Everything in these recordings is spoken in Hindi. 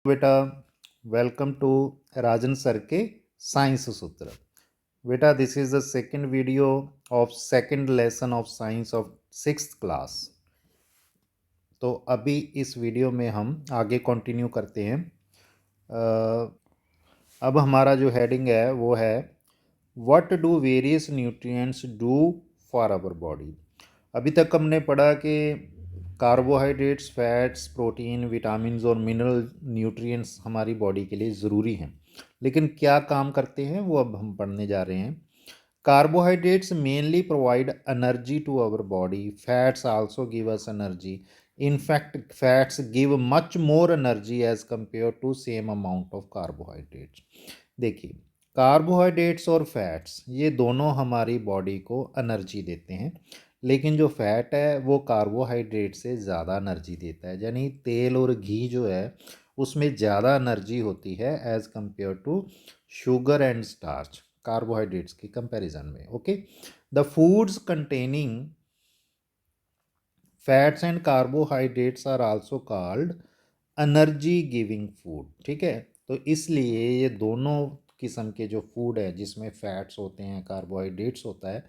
बेटा, वेलकम टू राजन सर के साइंस सूत्र। बेटा, this is the second video of second lesson of science of 6th class. तो अभी इस वीडियो में हम आगे कंटिन्यू करते हैं। अब हमारा जो हेडिंग है वो है what do various nutrients do for our body. अभी तक हमने पढ़ा कि कार्बोहाइड्रेट्स, फैट्स, प्रोटीन, विटामिन्स और मिनरल न्यूट्रिएंट्स हमारी बॉडी के लिए ज़रूरी हैं, लेकिन क्या काम करते हैं वो अब हम पढ़ने जा रहे हैं। Carbohydrates mainly provide energy to our body, fats also give us energy. In fact, fats give much more energy as compared to same amount of carbohydrates। देखिए, कार्बोहाइड्रेट्स और फैट्स ये दोनों हमारी बॉडी को एनर्जी देते हैं, लेकिन जो फैट है वो कार्बोहाइड्रेट से ज़्यादा एनर्जी देता है। यानी तेल और घी जो है उसमें ज़्यादा एनर्जी होती है as compare to sugar and starch, carbohydrates की कंपैरिजन में। Okay, the foods containing fats and carbohydrates are also called energy giving food. ठीक है, तो इसलिए ये दोनों किस्म के जो फूड है जिसमें फैट्स होते हैं, कार्बोहाइड्रेट्स होता है,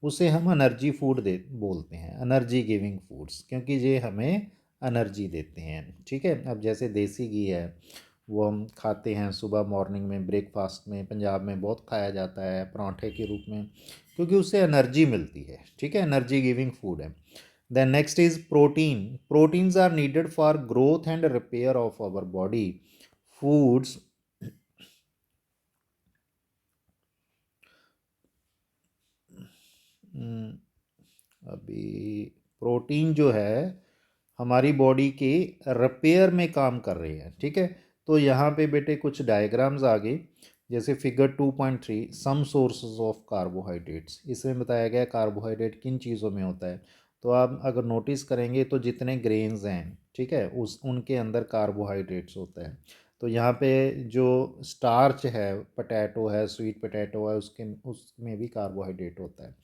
उसे हम एनर्जी फूड दे बोलते हैं, एनर्जी गिविंग फूड्स, क्योंकि ये हमें एनर्जी देते हैं। ठीक है, अब जैसे देसी घी है वो हम खाते हैं सुबह मॉर्निंग में, ब्रेकफास्ट में, पंजाब में बहुत खाया जाता है पराठे के रूप में, क्योंकि उससे एनर्जी मिलती है। ठीक है, एनर्जी गिविंग फूड है। Then next is protein. Proteins are needed for growth and repair of our body. Foods अभी प्रोटीन जो है हमारी बॉडी के रिपेयर में काम कर रहे हैं। ठीक है, तो यहाँ पे बेटे कुछ डायग्राम्स आ गए, जैसे figure 2.3 some sources of carbohydrates. इसमें बताया गया कार्बोहाइड्रेट किन चीज़ों में होता है। तो आप अगर नोटिस करेंगे तो जितने ग्रेन्स हैं, ठीक है, उस उनके अंदर कार्बोहाइड्रेट्स होता है। तो यहाँ पे जो स्टार्च है, पोटैटो है, स्वीट पोटैटो है, उसमें भी कार्बोहाइड्रेट होता है।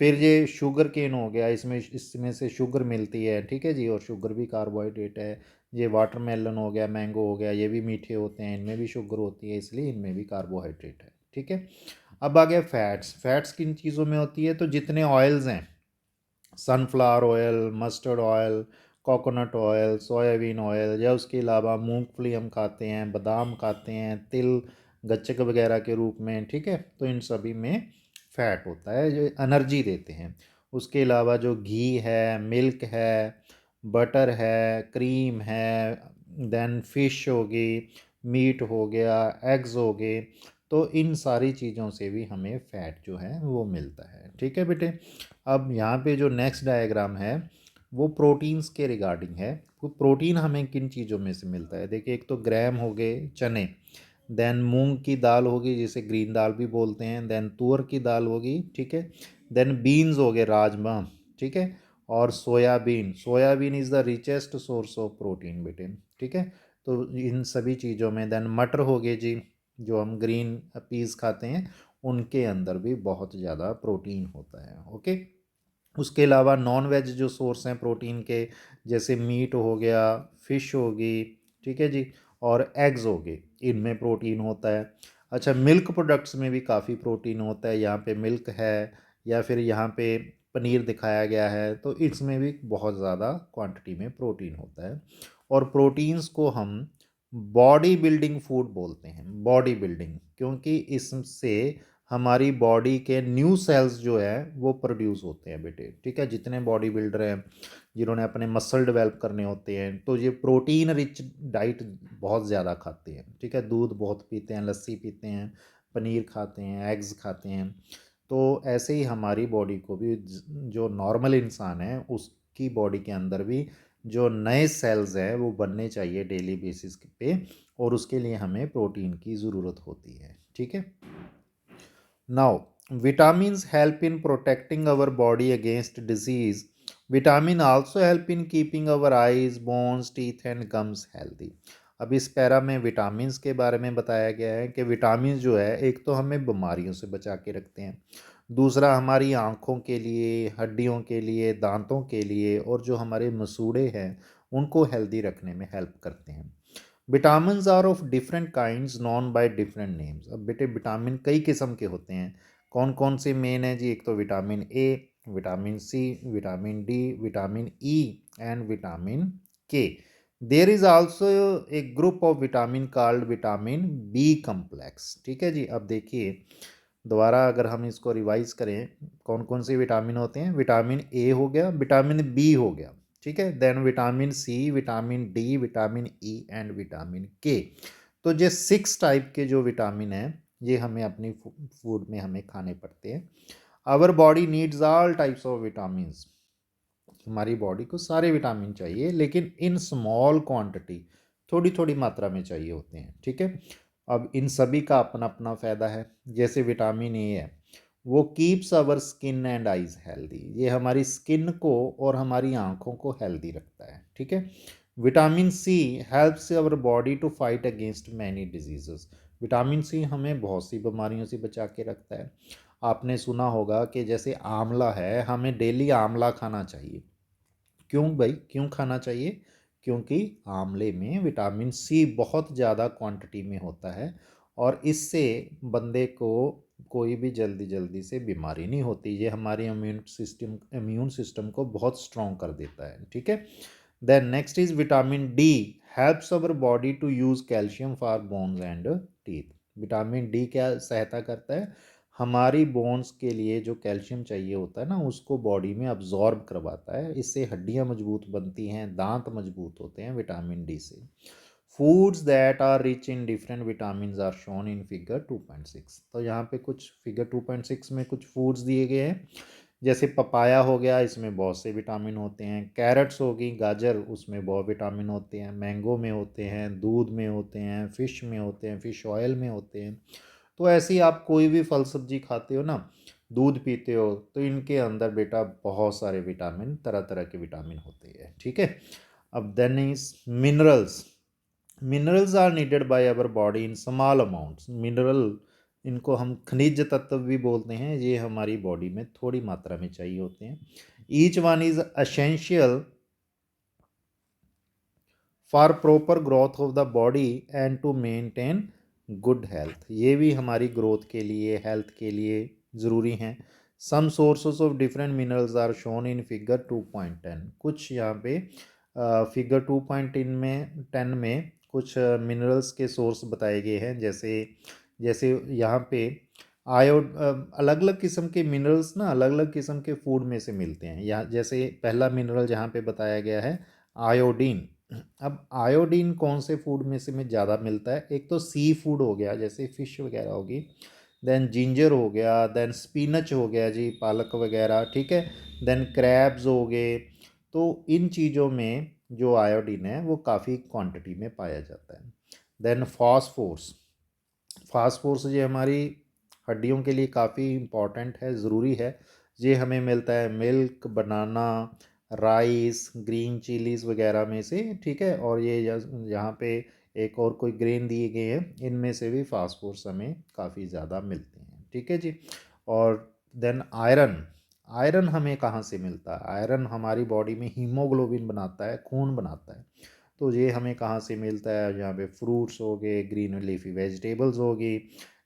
फिर ये शुगर केन हो गया, इसमें से शुगर मिलती है। ठीक है जी, और शुगर भी कार्बोहाइड्रेट है। ये वाटरमेलन हो गया, मैंगो हो गया, ये भी मीठे होते हैं, इनमें भी शुगर होती है, इसलिए इनमें भी कार्बोहाइड्रेट है। ठीक है, अब आ गया फैट्स। फैट्स किन चीज़ों में होती है, तो जितने ऑयल्स हैं, sunflower oil, mustard oil, coconut oil, soybean oil, या उसके अलावा मूंगफली हम खाते हैं, बादाम खाते हैं, तिल गच्चक वगैरह के रूप में। ठीक है, तो इन सभी में फ़ैट होता है जो एनर्जी देते हैं। उसके अलावा जो घी है, मिल्क है, बटर है, क्रीम है, देन फिश होगी, मीट हो गया, एग्स हो गए, तो इन सारी चीज़ों से भी हमें फ़ैट जो है वो मिलता है। ठीक है बेटे, अब यहाँ पे जो नेक्स्ट डायग्राम है वो प्रोटीन्स के रिगार्डिंग है। वो प्रोटीन हमें किन चीज़ों में से मिलता है, देखिए, एक तो ग्राम हो गए चने, देन मूंग की दाल होगी जिसे ग्रीन दाल भी बोलते हैं, देन तुअर की दाल होगी। ठीक है, देन बीन्स हो गए, राजमा। ठीक है, और soybean. Soybean is the richest source of protein बेटे। ठीक है, तो इन सभी चीज़ों में, देन मटर हो गए जी, जो हम ग्रीन पीस खाते हैं, उनके अंदर भी बहुत ज़्यादा प्रोटीन होता है। ओके, उसके अलावा नॉन वेज जो सोर्स हैं प्रोटीन के, जैसे मीट हो गया, फिश होगी, ठीक है जी, और एग्स हो गए, इनमें प्रोटीन होता है। अच्छा, मिल्क प्रोडक्ट्स में भी काफ़ी प्रोटीन होता है, यहाँ पे मिल्क है, या फिर यहाँ पे पनीर दिखाया गया है, तो इसमें भी बहुत ज़्यादा क्वांटिटी में प्रोटीन होता है। और प्रोटीन्स को हम बॉडी बिल्डिंग फूड बोलते हैं, बॉडी बिल्डिंग, क्योंकि इससे हमारी बॉडी के न्यू सेल्स जो है वो प्रोड्यूस होते हैं बेटे। ठीक है, जितने बॉडी बिल्डर हैं जिन्होंने अपने मसल डेवलप करने होते हैं, तो ये प्रोटीन रिच डाइट बहुत ज़्यादा खाते हैं। ठीक है, दूध बहुत पीते हैं, लस्सी पीते हैं, पनीर खाते हैं, एग्स खाते हैं। तो ऐसे ही हमारी बॉडी को भी, जो नॉर्मल इंसान है उसकी बॉडी के अंदर भी जो नए सेल्स हैं वो बनने चाहिए डेली बेसिस पे, और उसके लिए हमें प्रोटीन की ज़रूरत होती है। ठीक है, now, vitamins help in protecting our body against disease. Vitamin also help in keeping our eyes, bones, teeth and gums healthy. अब इस पैरा में विटामिन्स के बारे में बताया गया है कि विटामिन जो है, एक तो हमें बीमारियों से बचा के रखते हैं, दूसरा हमारी आँखों के लिए, हड्डियों के लिए, दांतों के लिए, और जो हमारे मसूड़े हैं उनको हेल्दी रखने में हेल्प करते हैं। Vitamins are of different kinds known by different names. अब बेटे विटामिन कई किस्म के होते हैं, कौन कौन से मेन है जी? एक तो vitamin A, vitamin C, vitamin D, vitamin E and vitamin K. There is also a group of vitamin called vitamin B complex. ठीक है जी। अब देखिए दोबारा अगर हम इसको रिवाइज करें, कौन कौन से विटामिन होते हैं? विटामिन ए हो गया, विटामिन बी हो गया, ठीक है, then vitamin C, vitamin D, vitamin E and vitamin K. तो ये 6 टाइप के जो विटामिन हैं ये हमें अपनी फूड में हमें खाने पड़ते हैं। Our body needs all types of vitamin. हमारी बॉडी को सारे विटामिन चाहिए, लेकिन इन स्मॉल क्वांटिटी, थोड़ी थोड़ी मात्रा में चाहिए होते हैं। ठीक है। अब इन सभी का अपना अपना फ़ायदा है। जैसे विटामिन ए है, वो keeps our skin and eyes healthy, ये हमारी स्किन को और हमारी आँखों को हेल्दी रखता है। ठीक है। Vitamin C helps our body to fight against many diseases. Vitamin C हमें बहुत सी बीमारियों से बचा के रखता है। आपने सुना होगा कि जैसे आंवला है, हमें डेली आंवला खाना चाहिए। क्यों भाई, क्यों खाना चाहिए? क्योंकि आंवले में विटामिन सी बहुत ज़्यादा क्वांटिटी में होता है और इससे बंदे को कोई भी जल्दी जल्दी से बीमारी नहीं होती। ये हमारी इम्यून सिस्टम को बहुत स्ट्रॉन्ग कर देता है। ठीक है। Then next is vitamin D helps our body to use calcium for bones and teeth. Vitamin D क्या सहायता करता है? हमारी बोन्स के लिए जो कैल्शियम चाहिए होता है ना, उसको बॉडी में अब्जॉर्ब करवाता है। इससे हड्डियां मजबूत बनती हैं, दांत मजबूत होते हैं विटामिन डी से। Foods that are rich in different vitamin are shown in figure 2.6। तो यहाँ पे कुछ फिगर 2.6 में कुछ फूड्स दिए गए हैं। जैसे पपाया हो गया, इसमें बहुत से विटामिन होते हैं। कैरेट्स होगी, गाजर, उसमें बहुत विटामिन होते हैं। मैंगो में होते हैं, दूध में होते हैं, फ़िश में होते हैं, फ़िश ऑयल में होते हैं। तो ऐसे ही आप कोई भी फल सब्जी खाते हो ना, दूध पीते हो, तो इनके अंदर बेटा बहुत सारे विटामिन, तरह तरह के विटामिन होते हैं। ठीक है। अब then is minerals. Minerals are needed by our body in small amounts. Mineral, इनको हम खनिज तत्व भी बोलते हैं, ये हमारी बॉडी में थोड़ी मात्रा में चाहिए होते हैं। Each one is essential for proper growth of the body and to maintain good health. ये भी हमारी ग्रोथ के लिए, हेल्थ के लिए ज़रूरी हैं। Some sources of different minerals are shown in figure 2.10। कुछ यहाँ पे फिगर 2.10 में कुछ मिनरल्स के सोर्स बताए गए हैं। जैसे जैसे यहाँ पे अलग अलग किस्म के मिनरल्स ना अलग अलग किस्म के फूड में से मिलते हैं। यहाँ जैसे पहला मिनरल जहाँ पे बताया गया है आयोडीन। अब आयोडीन कौन से फूड में से में ज़्यादा मिलता है? एक तो सी फूड हो गया, जैसे फ़िश वगैरह होगी, देन जिंजर हो गया, देन स्पिनच हो गया जी, पालक वगैरह। ठीक है। देन क्रैब्स हो गए। तो इन चीज़ों में जो आयोडीन है वो काफ़ी क्वांटिटी में पाया जाता है। Then phosphorus. फास्फोर्स ये हमारी हड्डियों के लिए काफ़ी इम्पॉर्टेंट है, ज़रूरी है। ये हमें मिलता है मिल्क, बनाना, राइस, ग्रीन चिलीज़ वगैरह में से। ठीक है। और ये यहाँ पे एक और कोई ग्रेन दिए गए हैं, इनमें से भी फास्फोर्स हमें काफ़ी ज़्यादा मिलते हैं। ठीक है जी। और देन आयरन। आयरन हमें कहाँ से मिलता है? आयरन हमारी बॉडी में हीमोग्लोबिन बनाता है, खून बनाता है। तो ये हमें कहाँ से मिलता है? यहाँ पे फ्रूट्स हो गए, ग्रीन लीफी वेजिटेबल्स हो गई,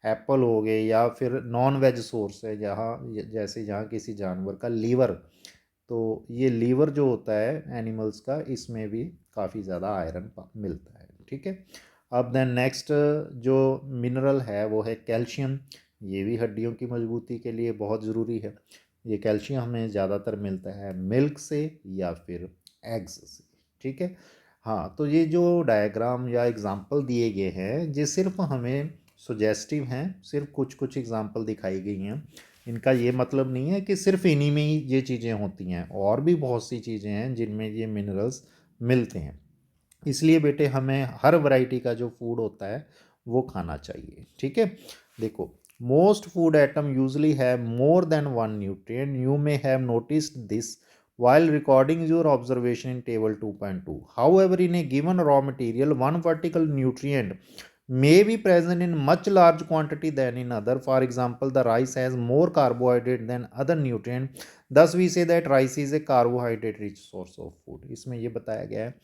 एप्पल हो गए, या फिर नॉन वेज सोर्स है जहाँ, जैसे जहाँ किसी जानवर का लीवर, तो ये लीवर जो होता है एनिमल्स का, इसमें भी काफ़ी ज़्यादा आयरन मिलता है। ठीक है। अब देन नेक्स्ट जो मिनरल है वो है कैल्शियम। ये भी हड्डियों की मजबूती के लिए बहुत ज़रूरी है। ये कैल्शियम हमें ज़्यादातर मिलता है मिल्क से या फिर एग्स से। ठीक है। हाँ, तो ये जो डायग्राम या एग्जांपल दिए गए हैं ये सिर्फ हमें सुजेस्टिव हैं, सिर्फ कुछ कुछ एग्जांपल दिखाई गई हैं। इनका ये मतलब नहीं है कि सिर्फ इन्हीं में ही ये चीज़ें होती हैं, और भी बहुत सी चीज़ें हैं जिनमें ये मिनरल्स मिलते हैं। इसलिए बेटे हमें हर वैरायटी का जो फूड होता है वो खाना चाहिए। ठीक है। देखो, most food item usually have more than one nutrient. You may have noticed this while recording your observation in table 2.2. However, in a given raw material, one particular nutrient may be present in much large quantity than in other. For example, the rice has more carbohydrate than other nutrient. Thus, we say that rice is a carbohydrate rich source of food. इसमें ये बताया गया है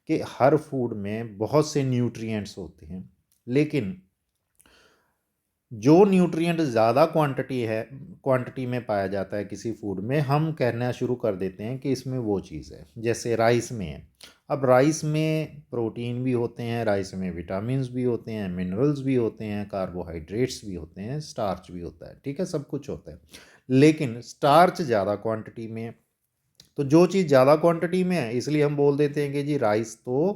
कि हर फूड में बहुत से न्यूट्रिएंट्स होते हैं, लेकिन जो न्यूट्रिएंट ज़्यादा क्वांटिटी में पाया जाता है किसी फूड में, हम कहना शुरू कर देते हैं कि इसमें वो चीज़ है। जैसे राइस में है, अब राइस में प्रोटीन भी होते हैं, राइस में विटामिन्स भी होते हैं, मिनरल्स भी होते हैं, कार्बोहाइड्रेट्स भी होते हैं, स्टार्च भी होता है, ठीक है, सब कुछ होता है। लेकिन स्टार्च ज़्यादा क्वांटिटी में है, तो जो चीज़ ज़्यादा क्वांटिटी में है इसलिए हम बोल देते हैं कि जी राइस तो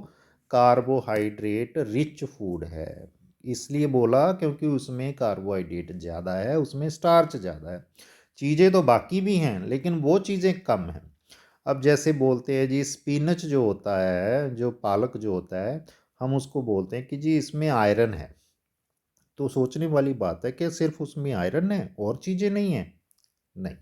कार्बोहाइड्रेट रिच फूड है। इसलिए बोला क्योंकि उसमें कार्बोहाइड्रेट ज़्यादा है, उसमें स्टार्च ज़्यादा है। चीज़ें तो बाकी भी हैं लेकिन वो चीज़ें कम हैं। अब जैसे बोलते हैं जी स्पिनच जो होता है, जो पालक जो होता है, हम उसको बोलते हैं कि जी इसमें आयरन है। तो सोचने वाली बात है कि सिर्फ उसमें आयरन है और चीज़ें नहीं हैं? नहीं,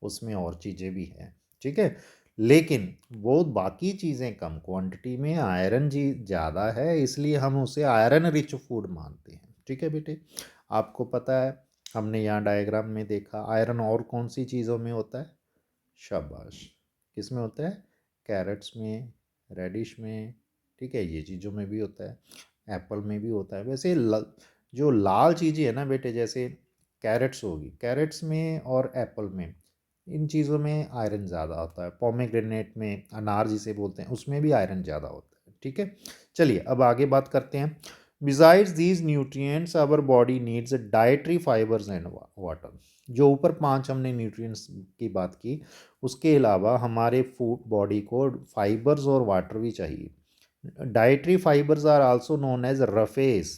उसमें और चीज़ें भी हैं, ठीक है। लेकिन वो बाकी चीज़ें कम क्वांटिटी में, आयरन जी ज़्यादा है, इसलिए हम उसे आयरन रिच फूड मानते हैं, ठीक है बेटे। आपको पता है, हमने यहाँ डायग्राम में देखा आयरन और कौन सी चीज़ों में होता है? शाबाश, किस में होता है? कैरेट्स में, रेडिश में, ठीक है, ये चीज़ों में भी होता है, एप्पल में भी होता है। वैसे जो लाल चीज़ें है ना बेटे, जैसे कैरेट्स होगी, कैरेट्स में और एप्पल में, इन चीज़ों में आयरन ज़्यादा होता है। पोमेग्रेनेट में, अनार जिसे बोलते हैं, उसमें भी आयरन ज़्यादा होता है, ठीक है। चलिए अब आगे बात करते हैं। Besides these nutrients our body needs dietary fibres and water. जो ऊपर 5 हमने न्यूट्रिएंट्स की बात की, उसके अलावा हमारे फूड बॉडी को फाइबर्स और वाटर भी चाहिए। Dietary fibres are also known as roughage.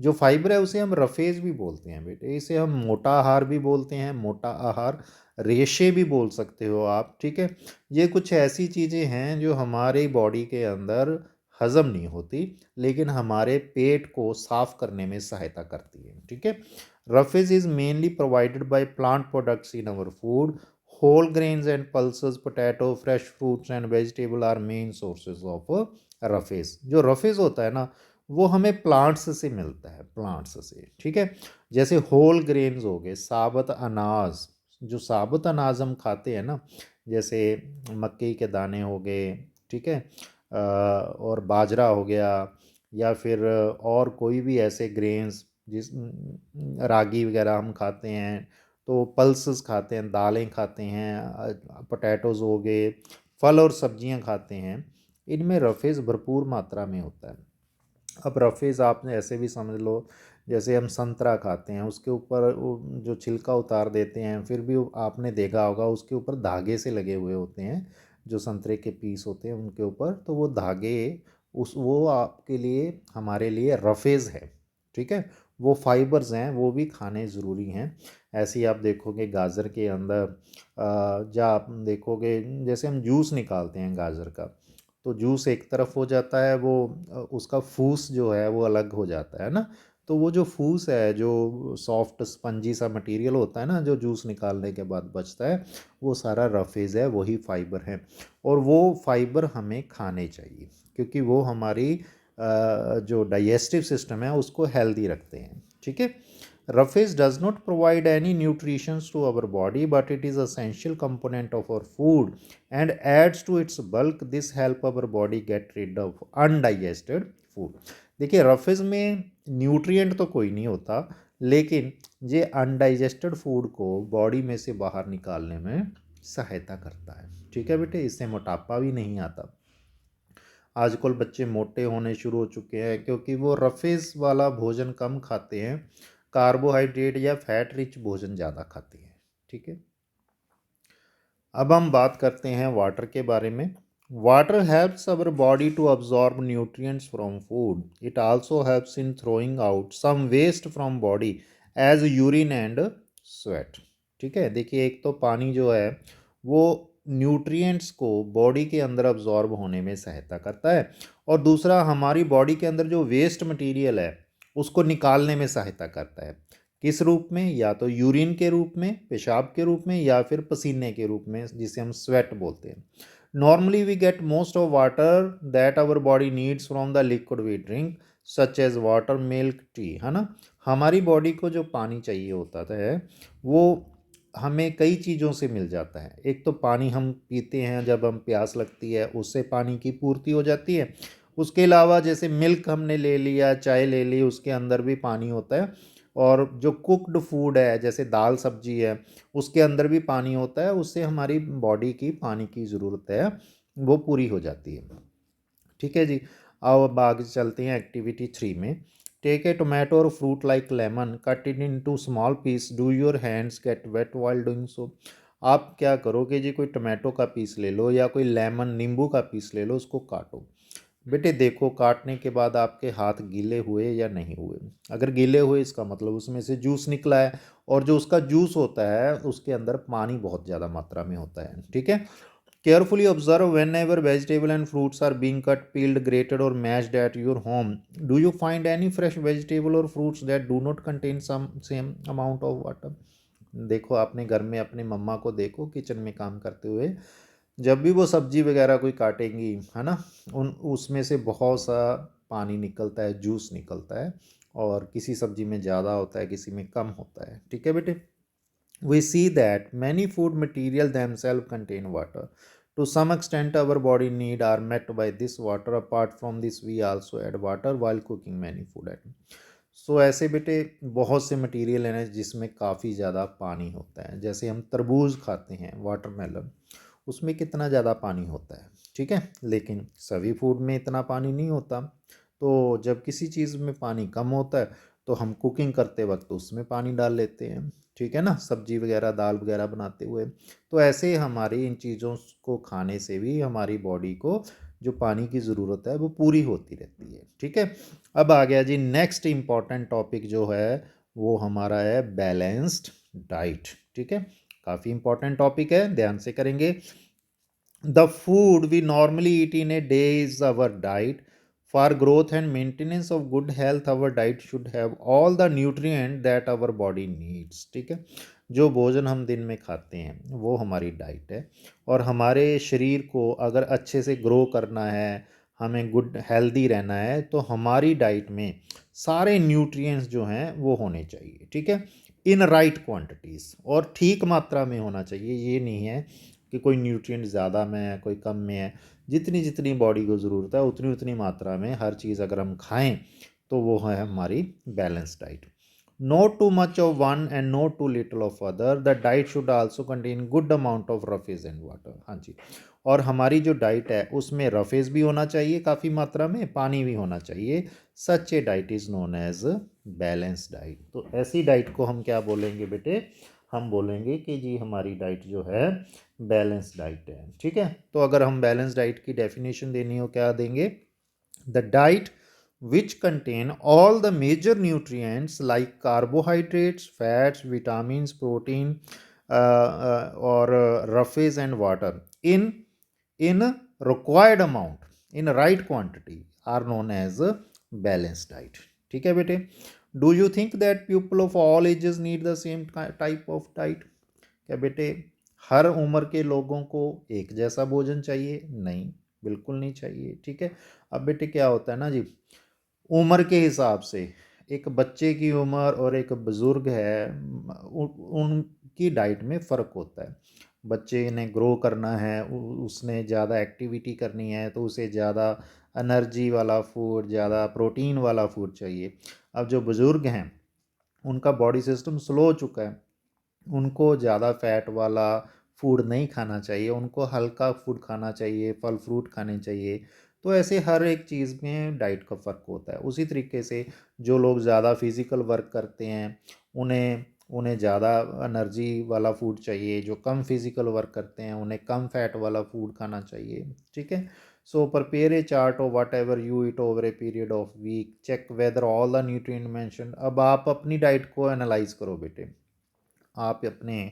जो फाइबर है उसे हम रफेज भी बोलते हैं बेटे, इसे हम मोटा आहार भी बोलते हैं, मोटा आहार, रेशे भी बोल सकते हो आप, ठीक है। ये कुछ ऐसी चीज़ें हैं जो हमारे बॉडी के अंदर हजम नहीं होती लेकिन हमारे पेट को साफ करने में सहायता करती है, ठीक है। Roughage is mainly provided by plant products in our food. Whole grains and pulses, potato, fresh fruits and vegetable are main sources of roughage. जो रफेज होता है ना, वो हमें प्लांट्स से मिलता है, प्लांट्स से, ठीक है। जैसे होल ग्रेन्स हो गए, साबुत अनाज, जो साबुत अनाज हम खाते हैं ना, जैसे मक्के के दाने हो गए, ठीक है, और बाजरा हो गया, या फिर और कोई भी ऐसे ग्रेन्स, जिस रागी वगैरह हम खाते हैं, तो पल्सेस खाते हैं, दालें खाते हैं, पोटैटोज़ हो गए, फल और सब्जियां खाते हैं, इनमें रफेज भरपूर मात्रा में होता है। अब रफेज आपने ऐसे भी समझ लो, जैसे हम संतरा खाते हैं, उसके ऊपर जो छिलका उतार देते हैं, फिर भी आपने देखा होगा उसके ऊपर धागे से लगे हुए होते हैं, जो संतरे के पीस होते हैं उनके ऊपर, तो वो धागे वो आपके लिए, हमारे लिए रफेज है, ठीक है। वो फाइबर्स हैं, वो भी खाने ज़रूरी हैं। ऐसे ही आप देखोगे गाजर के अंदर, या आप देखोगे जैसे हम जूस निकालते हैं गाजर का, तो जूस एक तरफ हो जाता है, वो उसका फूस जो है वो अलग हो जाता है ना, तो वो जो फूस है, जो सॉफ्ट स्पंजी सा मटेरियल होता है ना, जो जूस निकालने के बाद बचता है, वो सारा रफेज है, वही फाइबर है। और वो फाइबर हमें खाने चाहिए क्योंकि वो हमारी जो डाइजेस्टिव सिस्टम है उसको हेल्दी रखते हैं, ठीक है। Roughage does not provide any nutrition to our body, but it is essential component of our food and adds to its bulk. This help our body get rid of undigested food. देखिए रफेज में न्यूट्रिएंट तो कोई नहीं होता, लेकिन ये अनडाइजेस्टेड फूड को बॉडी में से बाहर निकालने में सहायता करता है, ठीक है बेटे। इससे मोटापा भी नहीं आता। आजकल बच्चे मोटे होने शुरू हो चुके हैं क्योंकि वो रफेज वाला भोजन कम खाते हैं, कार्बोहाइड्रेट या फैट रिच भोजन ज़्यादा खाते हैं, ठीक है। अब हम बात करते हैं वाटर के बारे में। Water helps our body to absorb nutrients from food. It also helps in throwing out some waste from body as urine and sweat, ठीक है। देखिए एक तो पानी जो है वो न्यूट्रिएंट्स को बॉडी के अंदर अब्जॉर्ब होने में सहायता करता है, और दूसरा हमारी बॉडी के अंदर जो वेस्ट मटेरियल है उसको निकालने में सहायता करता है। किस रूप में? या तो यूरिन के रूप में, पेशाब के रूप में, या फिर पसीने के रूप में, जिसे हम स्वेट बोलते हैं। Normally we get most of water that our body needs from the liquid we drink such as water, milk, tea, है ना। हमारी बॉडी को जो पानी चाहिए होता है वो हमें कई चीज़ों से मिल जाता है। एक तो पानी हम पीते हैं जब हम प्यास लगती है, उससे पानी की पूर्ति हो जाती है। उसके अलावा जैसे मिल्क हमने ले लिया, चाय ले ली, उसके अंदर भी पानी होता है। और जो कुक्ड फूड है जैसे दाल सब्जी है, उसके अंदर भी पानी होता है। उससे हमारी बॉडी की पानी की ज़रूरत है वो पूरी हो जाती है। ठीक है जी। अब आगे चलते हैं एक्टिविटी 3 में। टेक ए टोमेटो और fruit like lemon, cut it into small piece, do your hands get wet while doing so. आप क्या करोगे जी, कोई टोमेटो का पीस ले लो या कोई लेमन नींबू का पीस ले लो, उसको काटो। बेटे देखो काटने के बाद आपके हाथ गीले हुए या नहीं हुए। अगर गीले हुए इसका मतलब उसमें से जूस निकला है, और जो उसका जूस होता है उसके अंदर पानी बहुत ज़्यादा मात्रा में होता है। ठीक है। Carefully observe whenever vegetable and fruits are being cut, peeled, grated or mashed at your home. Do you find any fresh vegetable or fruits that do not contain some same amount of water? देखो आपने घर में अपने मम्मा को देखो किचन में काम करते हुए, जब भी वो सब्जी वगैरह कोई काटेंगी, है ना, उन उसमें से बहुत सा पानी निकलता है, जूस निकलता है। और किसी सब्जी में ज़्यादा होता है, किसी में कम होता है। ठीक है बेटे। We see that many food material themselves contain water. To some extent, our body need are met by this water. Apart from this, we also add water while cooking many food items. सो ऐसे बेटे बहुत से मटेरियल हैं जिसमें काफ़ी ज़्यादा पानी होता है। जैसे हम तरबूज खाते हैं, वाटरमेलन, उसमें कितना ज़्यादा पानी होता है। ठीक है। लेकिन सभी फूड में इतना पानी नहीं होता। तो जब किसी चीज़ में पानी कम होता है तो हम कुकिंग करते वक्त उसमें पानी डाल लेते हैं। ठीक है ना, सब्जी वगैरह दाल वगैरह बनाते हुए। तो ऐसे हमारी इन चीज़ों को खाने से भी हमारी बॉडी को जो पानी की ज़रूरत है वो पूरी होती रहती है। ठीक है। अब आ गया जी नेक्स्ट इम्पॉर्टेंट टॉपिक जो है वो हमारा है बैलेंस्ड डाइट। ठीक है। काफ़ी इंपॉर्टेंट टॉपिक है, ध्यान से करेंगे। The food we normally eat in a day is our diet. For growth and maintenance of good health, our diet should have all the nutrient that our body needs. ठीक है। जो भोजन हम दिन में खाते हैं वो हमारी डाइट है। और हमारे शरीर को अगर अच्छे से ग्रो करना है, हमें गुड हेल्दी रहना है, तो हमारी डाइट में सारे न्यूट्रिएंट्स जो हैं वो होने चाहिए। ठीक है। इन राइट क्वांटिटीज़, और ठीक मात्रा में होना चाहिए। ये नहीं है कि कोई न्यूट्रिएंट ज़्यादा में है कोई कम में है। जितनी जितनी बॉडी को ज़रूरत है उतनी उतनी मात्रा में हर चीज़ अगर हम खाएं तो वो है हमारी balance diet. Not too much of one and not too little of other. The diet should also contain good amount of roughage and water. हाँ जी। और हमारी जो डाइट है उसमें रफेज भी होना चाहिए काफ़ी मात्रा में, पानी भी होना चाहिए। Such a diet is known as balance diet. तो ऐसी डाइट को हम क्या बोलेंगे बेटे, हम बोलेंगे कि जी हमारी डाइट जो है बैलेंस डाइट है। ठीक है। तो अगर हम बैलेंस डाइट की डेफिनेशन देनी हो क्या देंगे, the diet which contain all the major nutrients like carbohydrates, fats, vitamins, protein, or roughage and water in required amount, in right quantity, are known as a balanced diet. ठीक है बेटे। Do you think that people of all ages need the same type of diet? क्या बेटे हर उम्र के लोगों को एक जैसा भोजन चाहिए? नहीं, बिल्कुल नहीं चाहिए। ठीक है। अब बेटे क्या होता है ना जी, उम्र के हिसाब से एक बच्चे की उम्र और एक बुज़ुर्ग है, उनकी डाइट में फ़र्क होता है। बच्चे ने ग्रो करना है, उसने ज़्यादा एक्टिविटी करनी है, तो उसे ज़्यादा एनर्जी वाला फूड, ज़्यादा प्रोटीन वाला फूड चाहिए। अब जो बुज़ुर्ग हैं उनका बॉडी सिस्टम स्लो हो चुका है, उनको ज़्यादा फैट वाला फूड नहीं खाना चाहिए, उनको हल्का फूड खाना चाहिए, फल फ्रूट खाने चाहिए। तो ऐसे हर एक चीज़ में डाइट का फ़र्क होता है। उसी तरीके से जो लोग ज़्यादा फिज़िकल वर्क करते हैं उन्हें उन्हें ज़्यादा एनर्जी वाला फूड चाहिए। जो कम फिज़िकल वर्क करते हैं उन्हें कम फैट वाला फूड खाना चाहिए। ठीक है। So prepare a chart of whatever you eat over a period of week, check whether all the nutrient mention. अब आप अपनी डाइट को एनालाइज करो बेटे। आप अपने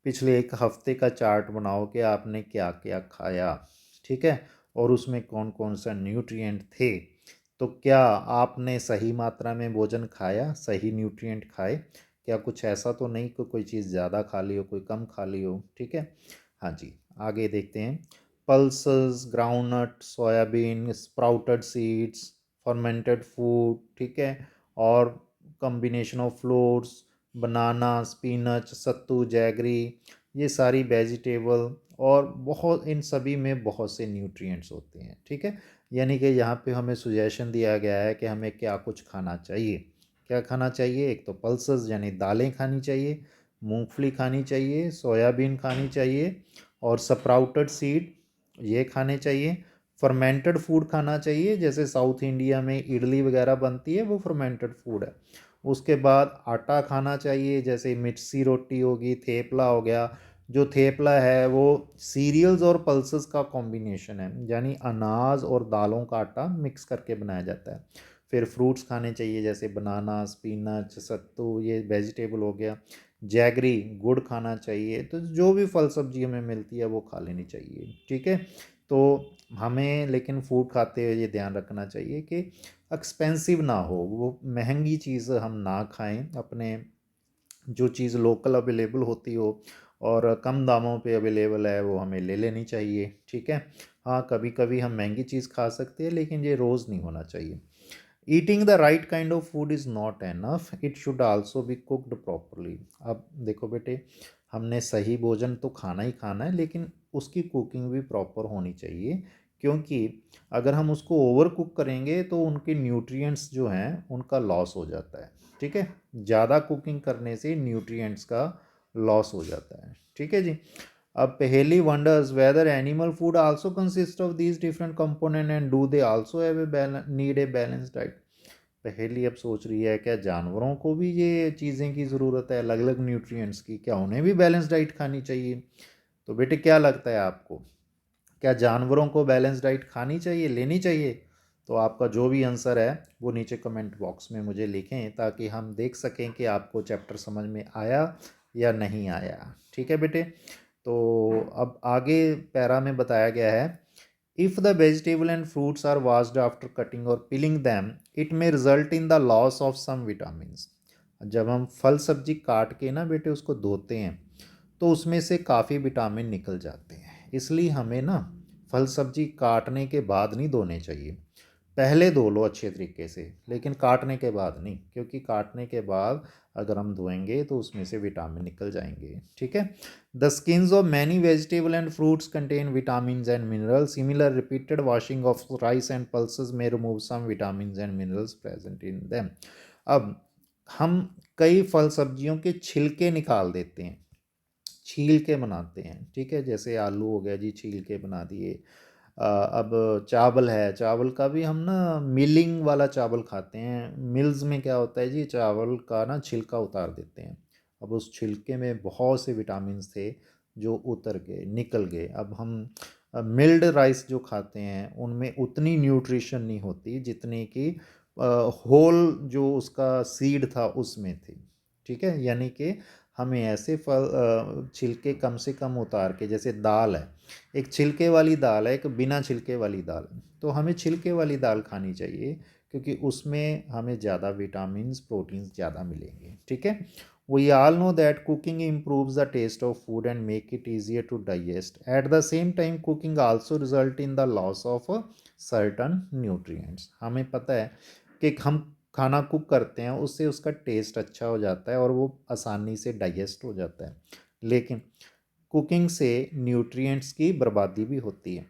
पिछले एक हफ्ते का चार्ट बनाओ कि आपने क्या क्या खाया। ठीक है। और उसमें कौन कौन सा न्यूट्रिएंट थे। तो क्या आपने सही मात्रा में भोजन खाया, सही न्यूट्रिएंट खाए? क्या कुछ ऐसा तो नहीं कि कोई चीज़ ज़्यादा खा ली हो, कोई कम खा ली हो? ठीक है। हाँ जी। आगे देखते हैं। Pulses, groundnut, soybean, sprouted seeds, fermented food. ठीक है। और combination of floors, banana, spinach, sattu, jaggery, ये सारी वेजिटेबल, और बहुत इन सभी में बहुत से न्यूट्रिएंट्स होते हैं, ठीक है। यानी कि यहाँ पे हमें सुजेशन दिया गया है कि हमें क्या कुछ खाना चाहिए। क्या खाना चाहिए? एक तो पल्सेस यानी दालें खानी चाहिए, मूंगफली खानी चाहिए, सोयाबीन खानी चाहिए, और स्प्राउटेड सीड ये खाने चाहिए। फर्मेंटेड फूड खाना चाहिए, जैसे साउथ इंडिया में इडली वगैरह बनती है, वो फर्मेंटेड फूड है। उसके बाद आटा खाना चाहिए, जैसे मिर्ची रोटी होगी, थेपला हो गया। जो थेपला है वो सीरियल्स और पल्सेस का कॉम्बिनेशन है, यानी अनाज और दालों का आटा मिक्स करके बनाया जाता है। फिर फ्रूट्स खाने चाहिए, जैसे बनाना, स्पिनच, सत्तू, ये वेजिटेबल हो गया। जैगरी, गुड़ खाना चाहिए। तो जो भी फल सब्जी हमें मिलती है वो खा लेनी चाहिए, ठीक है। तो हमें लेकिन फूड खाते हुए ये ध्यान रखना चाहिए कि एक्सपेंसिव ना हो, वो महंगी चीज़ हम ना खाएं। अपने जो चीज़ लोकल अवेलेबल होती हो और कम दामों पे अवेलेबल है वो हमें ले लेनी चाहिए, ठीक है। हाँ, कभी कभी हम महंगी चीज़ खा सकते हैं, लेकिन ये रोज़ नहीं होना चाहिए। Eating the right kind of food is not enough, it should also be cooked properly. अब देखो बेटे, हमने सही भोजन तो खाना ही खाना है, लेकिन उसकी कुकिंग भी प्रॉपर होनी चाहिए। क्योंकि अगर हम उसको ओवर कुक करेंगे तो उनके न्यूट्रिएंट्स जो हैं उनका लॉस हो जाता है, ठीक है। ज़्यादा कुकिंग करने से न्यूट्रिएंट्स का लॉस हो जाता है, ठीक है जी। अब Paheli wonders whether animal food also consist of these different component and do they also have a need a balance diet. Paheli अब सोच रही है, क्या जानवरों को भी ये चीज़ें की ज़रूरत है, अलग अलग न्यूट्रिएंट्स की? क्या उन्हें भी बैलेंस डाइट खानी चाहिए? तो बेटे क्या लगता है आपको, क्या जानवरों को बैलेंस डाइट खानी चाहिए, लेनी चाहिए? तो आपका जो भी आंसर है वो नीचे कमेंट बॉक्स में मुझे लिखें, ताकि हम देख सकें कि आपको चैप्टर समझ में आया या नहीं आया, ठीक है बेटे। तो अब आगे पैरा में बताया गया है, if the vegetable and fruits are washed after cutting और peeling them, it may result in the loss of some vitamins. जब हम फल सब्जी काट के ना बेटे उसको धोते हैं, तो उसमें से काफ़ी विटामिन निकल जाते हैं। इसलिए हमें ना फल सब्जी काटने के बाद नहीं धोने चाहिए। पहले धो लो अच्छे तरीके से, लेकिन काटने के बाद नहीं, क्योंकि काटने के बाद अगर हम धोएंगे तो उसमें से विटामिन निकल जाएंगे, ठीक है। The skins of many vegetable and fruits contain vitamin and mineral, similar repeated washing of rice and pulses may remove some vitamin and minerals present in them. अब हम कई फल सब्जियों के छिलके निकाल देते हैं, छील के बनाते हैं, ठीक है। जैसे आलू हो गया जी, छील के बना दिए। अब चावल है, चावल का भी हम ना मिलिंग वाला चावल खाते हैं। मिल्स में क्या होता है जी, चावल का ना छिलका उतार देते हैं। अब उस छिलके में बहुत से विटामिन्स थे जो उतर गए, निकल गए। अब हम मिल्ड राइस जो खाते हैं उनमें उतनी न्यूट्रिशन नहीं होती जितनी कि होल जो उसका सीड था उसमें थी, ठीक है। यानी कि हमें ऐसे फल छिलके कम से कम उतार के, जैसे दाल है, एक छिलके वाली दाल है, एक बिना छिलके वाली दाल है, तो हमें छिलके वाली दाल खानी चाहिए, क्योंकि उसमें हमें ज़्यादा विटामिन्स, प्रोटीन्स ज़्यादा मिलेंगे, ठीक है। We all know that cooking improves the taste of food and make it easier to digest. At the same time cooking also result in the loss of certain nutrients. हमें पता है कि हम खाना कुक करते हैं उससे उसका टेस्ट अच्छा हो जाता है और वो आसानी से डाइजेस्ट हो जाता है, लेकिन कुकिंग से न्यूट्रिएंट्स की बर्बादी भी होती है।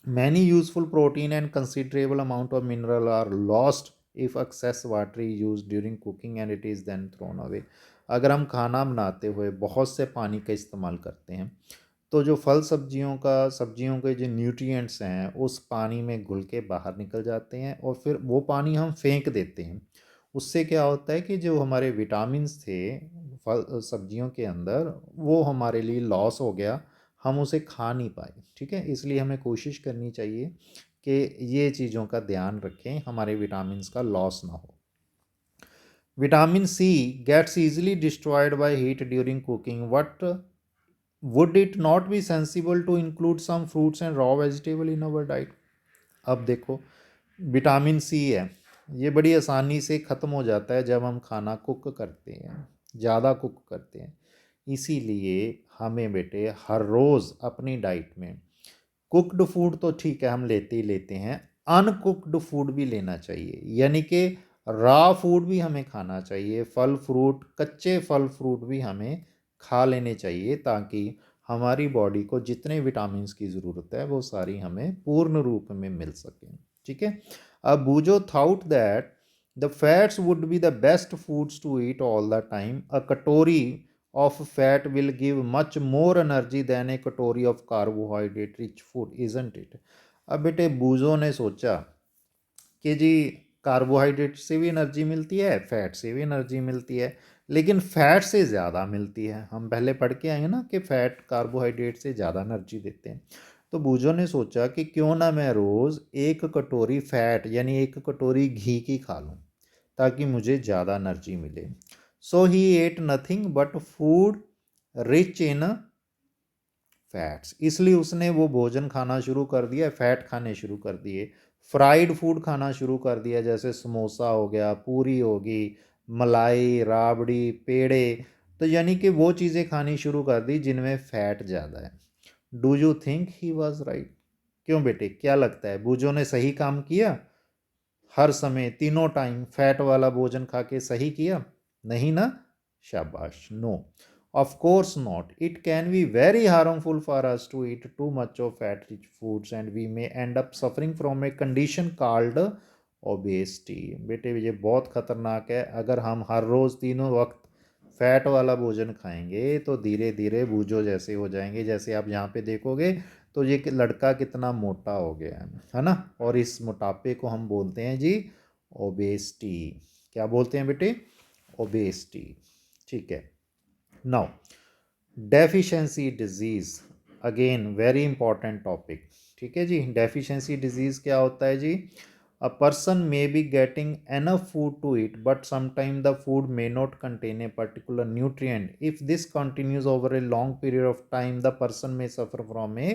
Many useful protein and considerable amount of mineral are lost if excess water is use during cooking and it is then thrown away. अगर हम खाना बनाते हुए बहुत से पानी का इस्तेमाल करते हैं, तो जो फल सब्जियों के जो न्यूट्रिएंट्स हैं उस पानी में घुल के बाहर निकल जाते हैं, और फिर वो पानी हम फेंक देते हैं। उससे क्या होता है कि जो हमारे विटामिन्स थे फल सब्जियों के अंदर, वो हमारे लिए लॉस हो गया, हम उसे खा नहीं पाए, ठीक है। इसलिए हमें कोशिश करनी चाहिए कि ये चीज़ों का ध्यान रखें, हमारे विटामिन्स का लॉस ना हो। Vitamin C gets easily destroyed by heat during cooking. What would it not be sensible to include some fruits and raw vegetable in our diet? अब देखो, विटामिन सी है, ये बड़ी आसानी से ख़त्म हो जाता है जब हम खाना कुक करते हैं, ज़्यादा कुक करते हैं। इसीलिए हमें बेटे हर रोज़ अपनी डाइट में कुक्ड फूड तो ठीक है हम लेते ही लेते हैं, अनकुक्ड फूड भी लेना चाहिए। यानी कि रॉ फूड भी हमें खाना चाहिए, फल फ्रूट, कच्चे फल फ्रूट भी हमें खा लेने चाहिए, ताकि हमारी बॉडी को जितने विटामिन्स की ज़रूरत है वो सारी हमें पूर्ण रूप में मिल सकें। ठीक है। अब Boojho thought that the fats would be the best foods to eat all the time. A katori of fat will give much more energy than a katori of carbohydrate rich food, isn't it. अब बेटे बूजो ने सोचा कि जी कार्बोहाइड्रेट से भी एनर्जी मिलती है, फैट से भी एनर्जी मिलती है, लेकिन फैट से ज़्यादा मिलती है। हम पहले पढ़ के आए हैं ना कि फ़ैट कार्बोहाइड्रेट से ज़्यादा एनर्जी देते हैं। तो बूजो ने सोचा कि क्यों ना मैं रोज़ एक कटोरी फैट यानी एक कटोरी घी की खा लूँ, ताकि मुझे ज़्यादा एनर्जी मिले। So he ate nothing but food rich in fats. इसलिए उसने वो भोजन खाना शुरू कर दिया, फैट खाने शुरू कर दिए, फ्राइड फूड खाना शुरू कर दिया, जैसे समोसा हो गया, पूरी होगी, मलाई, राबड़ी, पेड़े। तो यानी कि वो चीज़ें खानी शुरू कर दी जिनमें फ़ैट ज़्यादा है। Do you think he was right? क्यों बेटे, क्या लगता है, बूजो ने सही काम किया? हर समय तीनों टाइम फैट वाला भोजन खा के सही किया? नहीं ना? शाबाश, no, of course not. It can be very harmful for us to eat too much of fat rich foods and we may end up suffering from a condition called obesity. बेटे ये बहुत ख़तरनाक है। अगर हम हर रोज़ तीनों वक्त फैट वाला भोजन खाएंगे तो धीरे धीरे बूझो जैसे हो जाएंगे। जैसे आप यहाँ पे देखोगे तो ये लड़का कितना मोटा हो गया है ना। और इस मोटापे को हम बोलते हैं जी ओबेसिटी। क्या बोलते हैं बेटे? ओबेसिटी। ठीक है। Now deficiency disease, again very important topic. ठीक है जी। डेफिशिएंसी डिजीज़ क्या होता है जी? A person may be getting enough food to eat, but sometimes the food may not contain a particular nutrient. If this continues over a long period of time, the person may suffer from a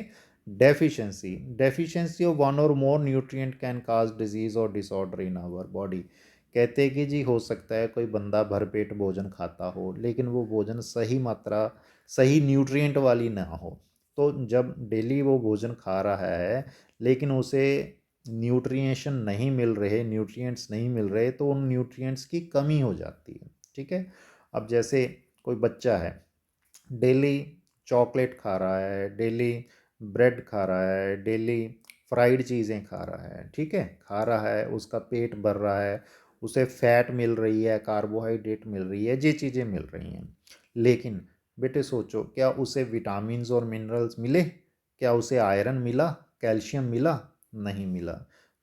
deficiency. Deficiency of one or more nutrient can cause disease or disorder in our body. कहते हैं कि जी हो सकता है कोई बंदा भरपेट भोजन खाता हो, लेकिन वो भोजन सही मात्रा, सही न्यूट्रिएंट वाली ना हो। तो जब डेली वो भोजन खा रहा है लेकिन उसे न्यूट्रिएशन नहीं मिल रहे, न्यूट्रिएंट्स नहीं मिल रहे, तो उन न्यूट्रिएंट्स की कमी हो जाती है। ठीक है। अब जैसे कोई बच्चा है, डेली चॉकलेट खा रहा है, डेली ब्रेड खा रहा है, डेली फ्राइड चीज़ें खा रहा है, ठीक है, खा रहा है, उसका पेट भर रहा है, उसे फैट मिल रही है, कार्बोहाइड्रेट मिल रही है, ये चीज़ें मिल रही हैं। लेकिन बेटे सोचो, क्या उसे विटामिन्स और मिनरल्स मिले? क्या उसे आयरन मिला, कैल्शियम मिला? नहीं मिला।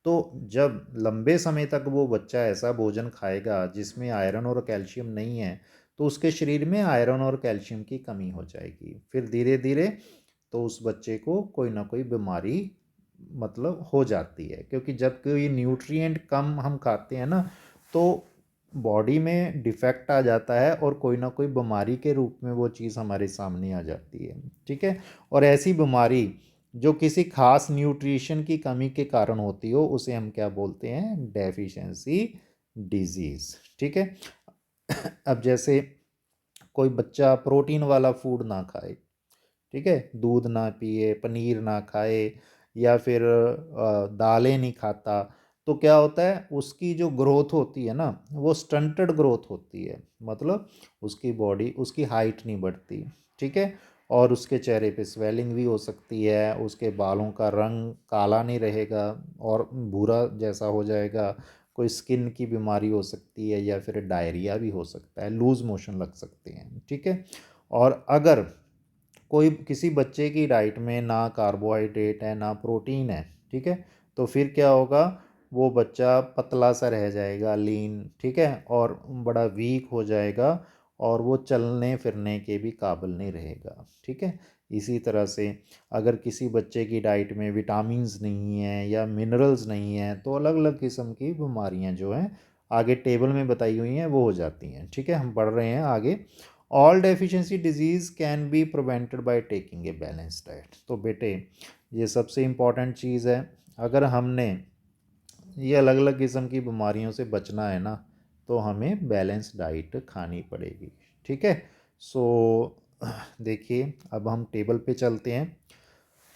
तो जब लंबे समय तक वो बच्चा ऐसा भोजन खाएगा जिसमें आयरन और कैल्शियम नहीं है, तो उसके शरीर में आयरन और कैल्शियम की कमी हो जाएगी। फिर धीरे धीरे तो उस बच्चे को कोई ना कोई बीमारी मतलब हो जाती है, क्योंकि जब कोई न्यूट्रिएंट कम हम खाते हैं ना, तो बॉडी में डिफेक्ट आ जाता है और कोई ना कोई बीमारी के रूप में वो चीज़ हमारे सामने आ जाती है। ठीक है। और ऐसी बीमारी जो किसी खास न्यूट्रिशन की कमी के कारण होती हो, उसे हम क्या बोलते हैं? Deficiency disease. ठीक है। अब जैसे कोई बच्चा प्रोटीन वाला फूड ना खाए, ठीक है, दूध ना पिए, पनीर ना खाए, या फिर दालें नहीं खाता, तो क्या होता है, उसकी जो ग्रोथ होती है ना, वो स्टंटेड ग्रोथ होती है। मतलब उसकी बॉडी, उसकी हाइट नहीं बढ़ती। ठीक है। और उसके चेहरे पे स्वेलिंग भी हो सकती है, उसके बालों का रंग काला नहीं रहेगा और भूरा जैसा हो जाएगा, कोई स्किन की बीमारी हो सकती है, या फिर डायरिया भी हो सकता है, लूज़ मोशन लग सकते हैं। ठीक है। और अगर कोई किसी बच्चे की डाइट में ना कार्बोहाइड्रेट है ना प्रोटीन है, ठीक है, तो फिर क्या होगा, वो बच्चा पतला सा रह जाएगा, लीन, ठीक है, और बड़ा वीक हो जाएगा, और वो चलने फिरने के भी काबिल नहीं रहेगा। ठीक है। इसी तरह से अगर किसी बच्चे की डाइट में विटामिन्स नहीं है या मिनरल्स नहीं है, तो अलग अलग किस्म की बीमारियां जो हैं आगे टेबल में बताई हुई हैं वो हो जाती हैं। ठीक है। हम पढ़ रहे हैं आगे। All deficiency disease can be prevented by taking a balance diet. तो बेटे ये सबसे इम्पॉर्टेंट चीज़ है। अगर हमने ये अलग अलग किस्म की बीमारियों से बचना है ना, तो हमें बैलेंस डाइट खानी पड़ेगी। ठीक है। सो देखिए, अब हम टेबल पे चलते हैं,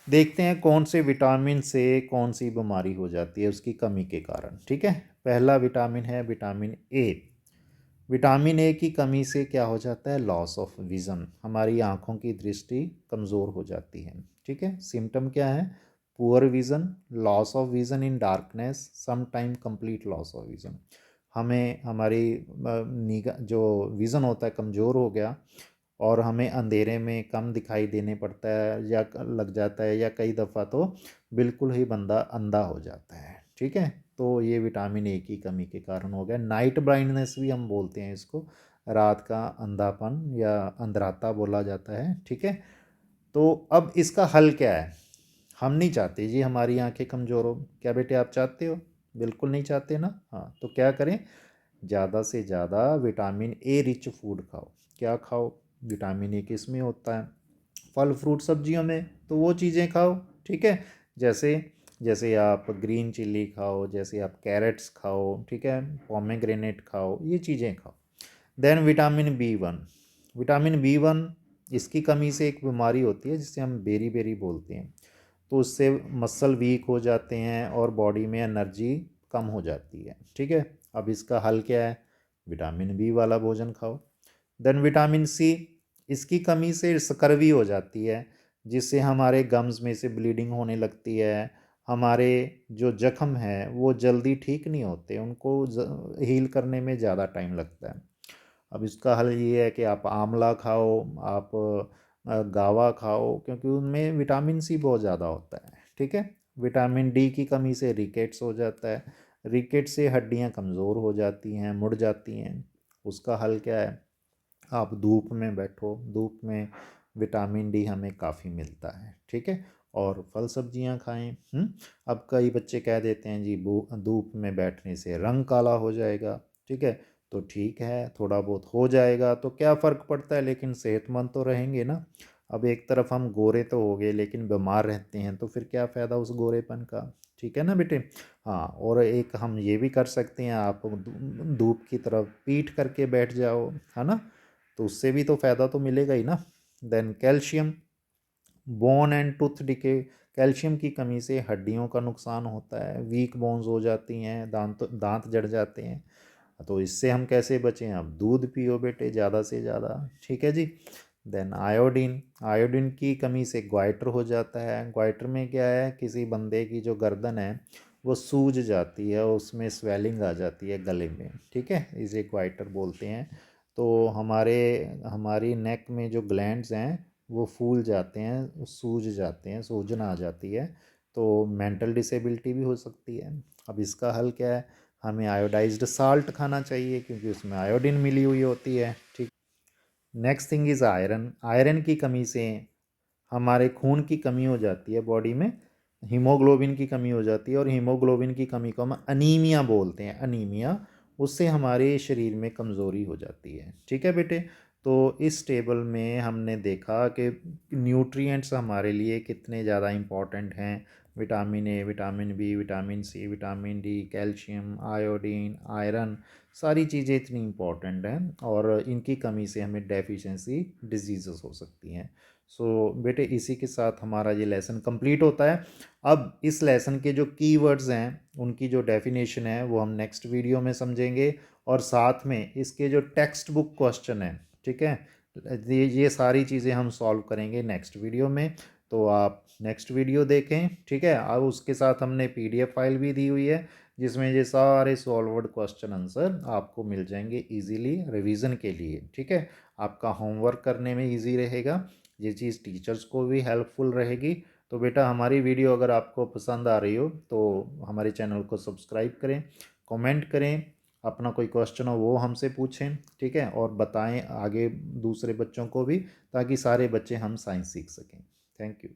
देखते हैं कौन से विटामिन से कौन सी बीमारी हो जाती है उसकी कमी के कारण। ठीक है। पहला विटामिन है विटामिन ए। विटामिन ए की कमी से क्या हो जाता है, लॉस ऑफ विज़न, हमारी आँखों की दृष्टि कमज़ोर हो जाती है। ठीक है, सिम्टम क्या है, poor vision, loss of vision in darkness, some time complete loss of vision. हमें हमारी निगाह जो विज़न होता है कमज़ोर हो गया और हमें अंधेरे में कम दिखाई देने पड़ता है या लग जाता है, या कई दफ़ा तो बिल्कुल ही बंदा अंधा हो जाता है। ठीक है, तो ये विटामिन ए की कमी के कारण हो गया। नाइट ब्लाइंडनेस भी हम बोलते हैं इसको, रात का अंधापन या अंधराता बोला जाता है। ठीक है, तो अब इसका हल क्या है, हम नहीं चाहते जी हमारी आंखें कमज़ोर हो। क्या बेटे आप चाहते हो, बिल्कुल नहीं चाहते ना। हाँ, तो क्या करें, ज़्यादा से ज़्यादा विटामिन ए रिच फूड खाओ। क्या खाओ, विटामिन ए किस में होता है, फल फ्रूट सब्जियों में, तो वो चीज़ें खाओ। ठीक है, जैसे जैसे आप ग्रीन चिल्ली खाओ, जैसे आप कैरेट्स खाओ, ठीक है, पोमेग्रेनेट खाओ, ये चीज़ें खाओ। Then vitamin B one, vitamin B one इसकी कमी से एक बीमारी होती है जिसे हम बेरी बेरी बोलते हैं, तो उससे मसल वीक हो जाते हैं और बॉडी में एनर्जी कम हो जाती है। ठीक है, अब इसका हल क्या है, विटामिन बी वाला भोजन खाओ। देन विटामिन सी, इसकी कमी से स्कर्वी हो जाती है, जिससे हमारे गम्स में से ब्लीडिंग होने लगती है, हमारे जो जख्म है वो जल्दी ठीक नहीं होते, उनको हील करने में ज़्यादा टाइम लगता है। अब इसका हल ये है कि आप आंवला खाओ, आप गावा खाओ, क्योंकि उनमें विटामिन सी बहुत ज़्यादा होता है। ठीक है, विटामिन डी की कमी से रिकेट्स हो जाता है, रिकेट से हड्डियाँ कमज़ोर हो जाती हैं, मुड़ जाती हैं। उसका हल क्या है, आप धूप में बैठो, धूप में विटामिन डी हमें काफ़ी मिलता है। ठीक है, और फल सब्जियां खाएं। अब कई बच्चे कह देते हैं जी धूप में बैठने से रंग काला हो जाएगा। ठीक है, तो ठीक है, थोड़ा बहुत हो जाएगा तो क्या फ़र्क पड़ता है, लेकिन सेहतमंद तो रहेंगे ना। अब एक तरफ हम गोरे तो हो गए लेकिन बीमार रहते हैं, तो फिर क्या फ़ायदा उस गोरेपन का। ठीक है ना बेटे। हाँ, और एक हम ये भी कर सकते हैं, आप धूप की तरफ पीठ करके बैठ जाओ, है ना, तो उससे भी तो फ़ायदा तो मिलेगा ही ना। Then calcium, bone and tooth decay, calcium की कमी से हड्डियों का नुकसान होता है, वीक बोन्स हो जाती हैं, दांत जड़ जाते हैं। तो इससे हम कैसे बचें, अब दूध पियो बेटे ज़्यादा से ज़्यादा। ठीक है जी। देन आयोडीन, आयोडीन की कमी से ग्वाइटर हो जाता है। ग्वाइटर में क्या है, किसी बंदे की जो गर्दन है वो सूज जाती है, उसमें स्वेलिंग आ जाती है गले में। ठीक है, इसे ग्वाइटर बोलते हैं। तो हमारी नेक में जो ग्लैंड्स हैं वो फूल जाते हैं, सूज जाते हैं, सूजन आ जाती है, तो मेंटल डिसेबिलिटी भी हो सकती है। अब इसका हल क्या है, हमें आयोडाइज्ड साल्ट खाना चाहिए क्योंकि उसमें आयोडीन मिली हुई होती है। ठीक, next thing is iron, iron की कमी से हमारे खून की कमी हो जाती है, बॉडी में हीमोग्लोबिन की कमी हो जाती है, और हीमोग्लोबिन की कमी को हम अनीमिया बोलते हैं, अनीमिया, उससे हमारे शरीर में कमज़ोरी हो जाती है। ठीक है बेटे, तो इस टेबल में हमने देखा कि न्यूट्रिएंट्स हमारे लिए कितने ज़्यादा इम्पॉर्टेंट हैं। Vitamin A, vitamin B, vitamin C, vitamin D, calcium, iodine, iron, सारी चीज़ें इतनी इम्पॉर्टेंट हैं, और इनकी कमी से हमें डेफिशिएंसी डिजीज़ हो सकती हैं। सो बेटे, इसी के साथ हमारा ये लेसन कंप्लीट होता है। अब इस लेसन के जो कीवर्ड्स हैं उनकी जो डेफिनेशन है वो हम नेक्स्ट वीडियो में समझेंगे, और साथ में इसके जो टेक्स्ट बुक क्वेश्चन है, ठीक है, ये सारी चीज़ें हम सॉल्व करेंगे नेक्स्ट वीडियो में। तो आप नेक्स्ट वीडियो देखें। ठीक है, अब उसके साथ हमने PDF फाइल भी दी हुई है जिसमें ये सारे सॉल्व्ड क्वेश्चन आंसर आपको मिल जाएंगे इजीली रिवीजन के लिए। ठीक है, आपका होमवर्क करने में इजी रहेगा, ये चीज़ टीचर्स को भी हेल्पफुल रहेगी। तो बेटा, हमारी वीडियो अगर आपको पसंद आ रही हो तो हमारे चैनल को सब्सक्राइब करें, कमेंट करें, अपना कोई क्वेश्चन हो वो हमसे पूछें। ठीक है, और बताएं आगे दूसरे बच्चों को भी, ताकि सारे बच्चे हम साइंस सीख सकें। Thank you.